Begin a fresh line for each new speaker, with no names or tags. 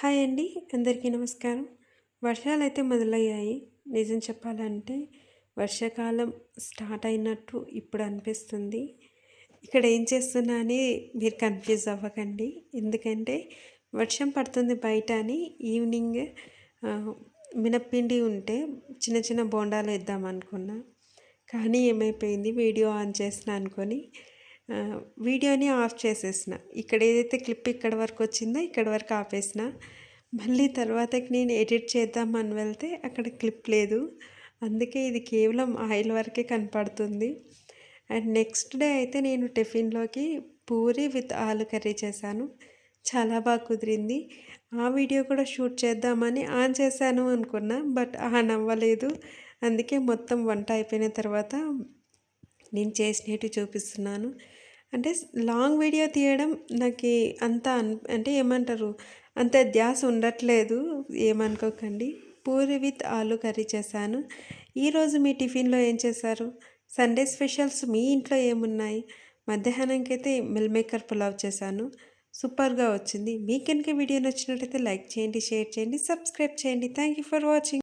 Hi అండి, అందరికీ నమస్కారం. వర్షాలైతే మొదలయ్యాయి. నిజం చెప్పాలంటే వర్షాకాలం స్టార్ట్ అయినట్టు ఇప్పుడు అనిపిస్తుంది. ఇక్కడ ఏం చేస్తున్నా అని మీరు కన్ఫ్యూజ్ అవ్వకండి. ఎందుకంటే వర్షం పడుతుంది బయట అని ఈవినింగ్ ఆహ్, మినప్పిండి ఉంటే చిన్న చిన్న బోండాలు వేద్దాం అనుకున్నా. కానీ ఏమైపోయింది, వీడియో ఆన్ చేసిన అనుకొని వీడియోని ఆఫ్ చేసేసిన. ఇక్కడ ఏదైతే క్లిప్ ఇక్కడ వరకు వచ్చిందో ఇక్కడ వరకు ఆపేసిన. మళ్ళీ తర్వాతకి నేను ఎడిట్ చేద్దామని వెళ్తే అక్కడ క్లిప్ లేదు. అందుకే ఇది కేవలం ఆయిల్ వరకే కనపడుతుంది. అండ్ నెక్స్ట్ డే అయితే నేను టిఫిన్‌లోకి పూరి విత్ ఆలు కర్రీ చేశాను. చాలా బాగా కుదిరింది. ఆ వీడియో కూడా షూట్ చేద్దామని ఆన్ చేశాను అనుకున్నా. బట్ ఆన్ అవ్వలేదు. అందుకే మొత్తం వంట అయిపోయిన తర్వాత నేను చేసినట్టు చూపిస్తున్నాను. అంటే లాంగ్ వీడియో తీయడం నాకి అంత అంటే ఏమంటారు, అంత ధ్యాస ఉండట్లేదు. ఏమనుకోకండి. పూరి విత్ ఆలు కర్రీ చేశాను. ఈరోజు మీ టిఫిన్‌లో ఏం చేశారు? సండే స్పెషల్స్ మీ ఇంట్లో ఏమున్నాయి? మధ్యాహ్నంకైతే మిల్ మేకర్ పులావ్ చేశాను. సూపర్‌గా వచ్చింది. మీకు గనుక వీడియో నచ్చినట్లయితే లైక్ చేయండి, షేర్ చేయండి, సబ్స్క్రైబ్ చేయండి. Thank you for watching.